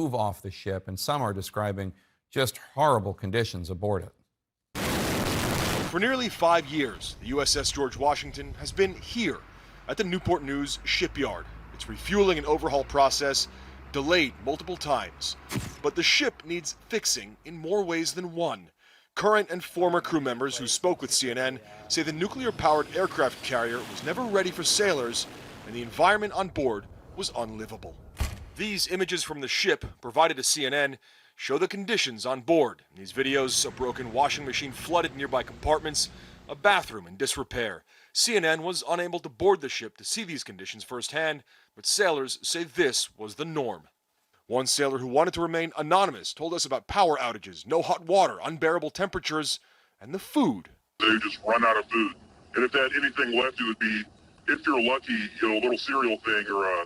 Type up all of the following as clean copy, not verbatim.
move off the ship, and some are describing just horrible conditions aboard it. For nearly 5 years, the USS George Washington has been here at the Newport News shipyard. Its refueling and overhaul process delayed multiple times. But the ship needs fixing in more ways than one. Current and former crew members who spoke with CNN say the nuclear-powered aircraft carrier was never ready for sailors, and the environment on board was unlivable. These images from the ship, provided to CNN, show the conditions on board. In these videos, a broken washing machine flooded nearby compartments, a bathroom in disrepair. CNN was unable to board the ship to see these conditions firsthand, but sailors say this was the norm. One sailor who wanted to remain anonymous told us about power outages, no hot water, unbearable temperatures, and the food. They just run out of food. And if they had anything left, it would be, if you're lucky, a little cereal thing or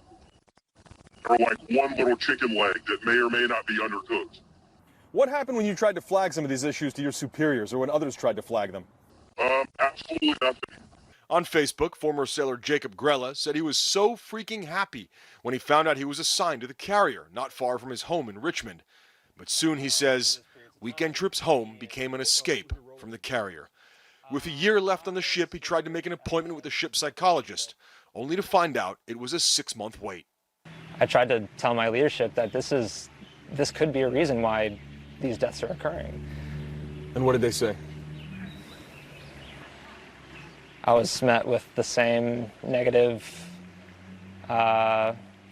like one little chicken leg that may or may not be undercooked. What happened when you tried to flag some of these issues to your superiors or when others tried to flag them? Absolutely nothing. On Facebook, former sailor Jacob Grella said he was so freaking happy when he found out he was assigned to the carrier, not far from his home in Richmond. But soon, he says, weekend trips home became an escape from the carrier. With a year left on the ship, he tried to make an appointment with a ship psychologist, only to find out it was a 6-month wait. I tried to tell my leadership that this could be a reason why these deaths are occurring. And what did they say? I was met with the same negative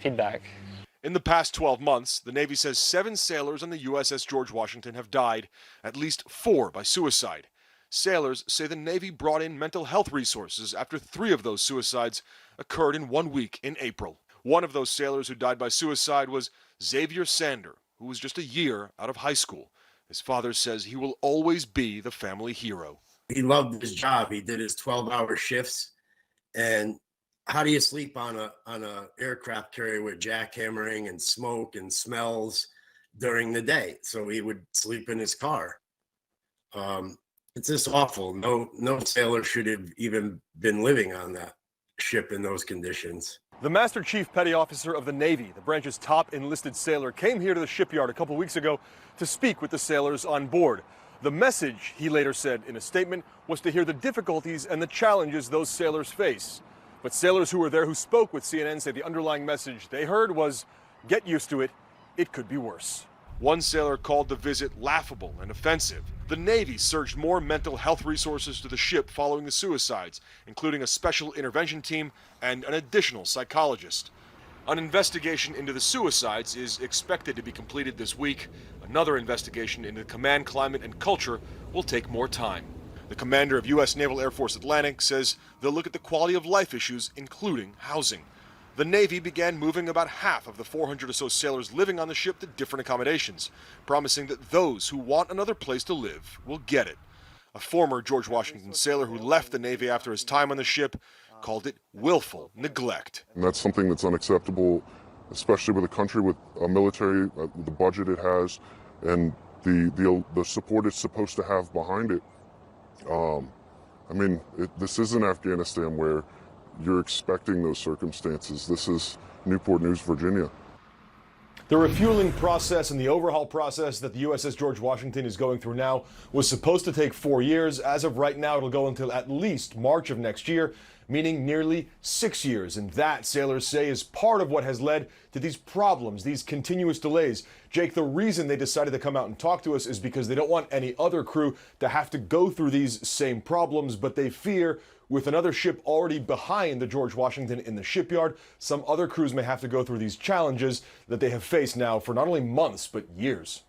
feedback. In the past 12 months, the Navy says 7 sailors on the USS George Washington have died, at least 4 by suicide. Sailors say the Navy brought in mental health resources after 3 of those suicides occurred in 1 week in April. One of those sailors who died by suicide was Xavier Sander, who was just a year out of high school. His father says he will always be the family hero. He loved his job. He did his 12-hour shifts. And how do you sleep on a aircraft carrier with jackhammering and smoke and smells during the day? So he would sleep in his car. It's just awful. No sailor should have even been living on that ship in those conditions. The Master Chief Petty Officer of the Navy, the branch's top enlisted sailor, came here to the shipyard a couple weeks ago to speak with the sailors on board. The message, he later said in a statement, was to hear the difficulties and the challenges those sailors face. But sailors who were there who spoke with CNN say the underlying message they heard was, get used to it, it could be worse. One sailor called the visit laughable and offensive. The Navy surged more mental health resources to the ship following the suicides, including a special intervention team and an additional psychologist. An investigation into the suicides is expected to be completed this week. Another investigation into command climate and culture will take more time. The commander of U.S. Naval Air Force Atlantic says they'll look at the quality of life issues, including housing. The Navy began moving about half of the 400 or so sailors living on the ship to different accommodations, promising that those who want another place to live will get it. A former George Washington sailor who left the Navy after his time on the ship called it willful neglect. And that's something that's unacceptable, especially with a country with a military, the budget it has, and the support it's supposed to have behind it. This isn't Afghanistan where you're expecting those circumstances. This is Newport News, Virginia. The refueling process and the overhaul process that the USS George Washington is going through now was supposed to take 4 years. As of right now, it'll go until at least March of next year, meaning nearly 6 years. And that, sailors say, is part of what has led to these problems, these continuous delays. Jake, the reason they decided to come out and talk to us is because they don't want any other crew to have to go through these same problems, but they fear with another ship already behind the George Washington in the shipyard, some other crews may have to go through these challenges that they have faced now for not only months, but years.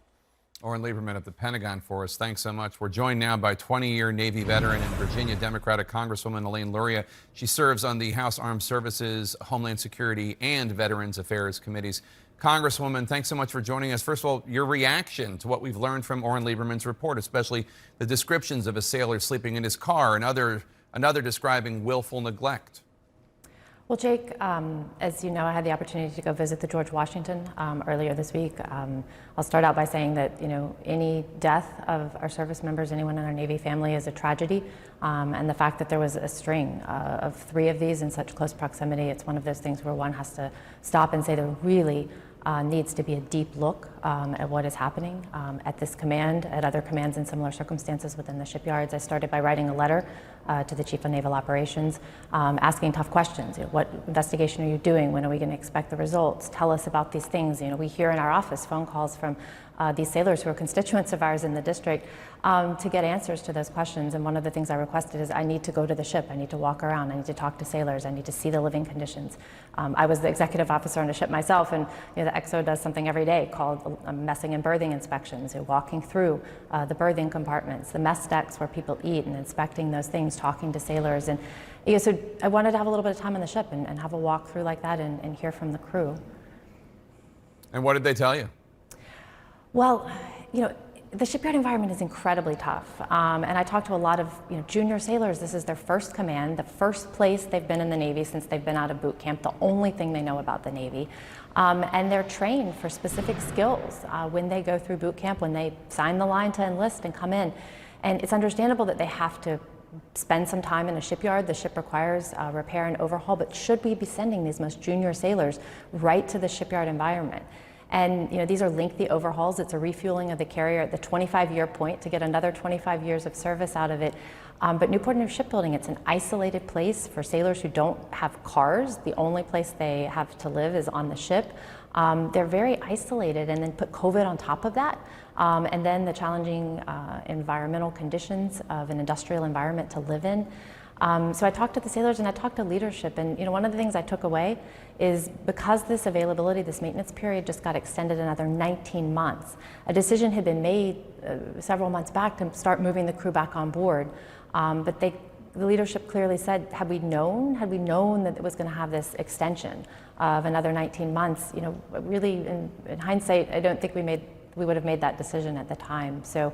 Oren Lieberman at the Pentagon for us. Thanks so much. We're joined now by 20-year Navy veteran and Virginia Democratic Congresswoman Elaine Luria. She serves on the House Armed Services, Homeland Security, and Veterans Affairs Committees. Congresswoman, thanks so much for joining us. First of all, your reaction to what we've learned from Oren Lieberman's report, especially the descriptions of a sailor sleeping in his car and another describing willful neglect. Well, Jake, as you know, I had the opportunity to go visit the George Washington earlier this week. I'll start out by saying that, any death of our service members, anyone in our Navy family, is a tragedy. And the fact that there was a string of 3 of these in such close proximity, it's one of those things where one has to stop and say they're really needs to be a deep look at what is happening at this command, at other commands in similar circumstances within the shipyards. I started by writing a letter to the Chief of Naval Operations, asking tough questions. What investigation are you doing? When are we going to expect the results? Tell us about these things. We hear in our office phone calls from these sailors who are constituents of ours in the district to get answers to those questions. And one of the things I requested is I need to go to the ship. I need to walk around. I need to talk to sailors. I need to see the living conditions. I was the executive officer on a ship myself, and the XO does something every day called messing and berthing inspections. Walking through the berthing compartments, the mess decks where people eat, and inspecting those things, talking to sailors. And so I wanted to have a little bit of time on the ship and have a walk through like that and hear from the crew. And what did they tell you? Well, the shipyard environment is incredibly tough. And I talked to a lot of junior sailors. This is their first command, the first place they've been in the Navy since they've been out of boot camp, the only thing they know about the Navy. And they're trained for specific skills when they go through boot camp, when they sign the line to enlist and come in. And it's understandable that they have to spend some time in a shipyard. The ship requires repair and overhaul, but should we be sending these most junior sailors right to the shipyard environment? And these are lengthy overhauls. It's a refueling of the carrier at the 25-year point to get another 25 years of service out of it. But Newport News Shipbuilding, it's an isolated place for sailors who don't have cars. The only place they have to live is on the ship. They're very isolated, and then put COVID on top of that. And then the challenging environmental conditions of an industrial environment to live in. So I talked to the sailors and I talked to leadership, and one of the things I took away is because this availability, this maintenance period just got extended another 19 months. A decision had been made several months back to start moving the crew back on board, but the leadership clearly said, had we known that it was going to have this extension of another 19 months, really in hindsight, I don't think we would have made that decision at the time. So.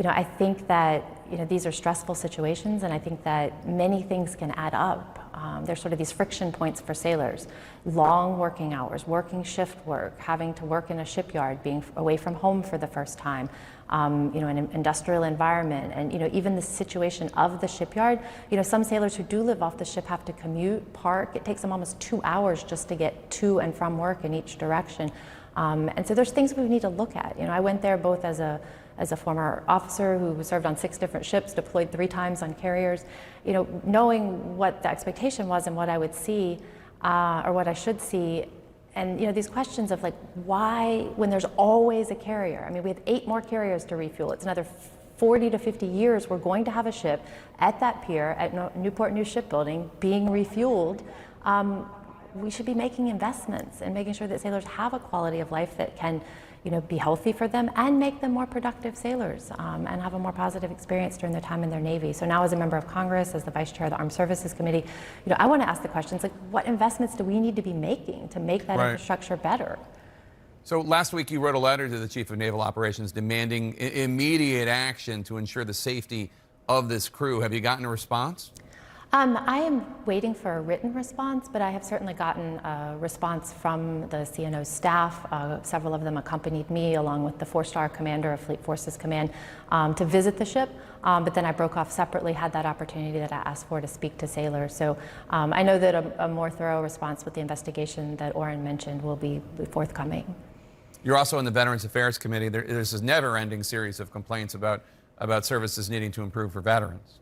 I think that these are stressful situations, and I think that many things can add up. There's sort of these friction points for sailors: long working hours, working shift work, having to work in a shipyard, being away from home for the first time, an industrial environment, and even the situation of the shipyard. Some sailors who do live off the ship have to commute, park. It takes them almost 2 hours just to get to and from work in each direction. And so there's things we need to look at. I went there both as a former officer who served on 6 different ships, deployed 3 times on carriers, knowing what the expectation was and what I would see, or what I should see. And these questions of why, when there's always a carrier? I mean, we have 8 more carriers to refuel. It's another 40 to 50 years we're going to have a ship at that pier at Newport News Shipbuilding being refueled. We should be making investments and making sure that sailors have a quality of life that can be healthy for them and make them more productive sailors, and have a more positive experience during their time in their Navy. So now, as a member of Congress, as the Vice Chair of the Armed Services Committee, I want to ask the questions what investments do we need to be making to make that infrastructure better? So last week you wrote a letter to the Chief of Naval Operations demanding immediate action to ensure the safety of this crew. Have you gotten a response? I am waiting for a written response, but I have certainly gotten a response from the CNO staff. Several of them accompanied me, along with the 4-star commander of Fleet Forces Command, to visit the ship. But then I broke off separately, had that opportunity that I asked for to speak to sailors. So I know that a more thorough response with the investigation that Orrin mentioned will be forthcoming. You're also in the Veterans Affairs Committee. There's this never-ending series of complaints about services needing to improve for veterans.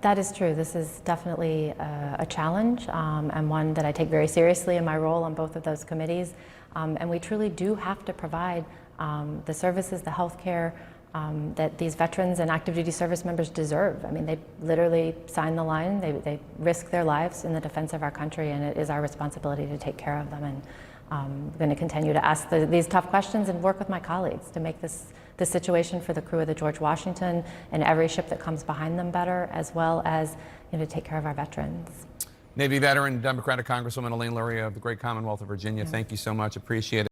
That is true. This is definitely a challenge, and one that I take very seriously in my role on both of those committees. And we truly do have to provide the services, the health care that these veterans and active duty service members deserve. I mean, they literally sign the line, they risk their lives in the defense of our country, and it is our responsibility to take care of them. And I'm going to continue to ask these tough questions and work with my colleagues to make this situation for the crew of the George Washington and every ship that comes behind them better, as well as to take care of our veterans. Navy veteran, Democratic Congresswoman Elaine Luria of the great Commonwealth of Virginia, thank you so much. Appreciate it.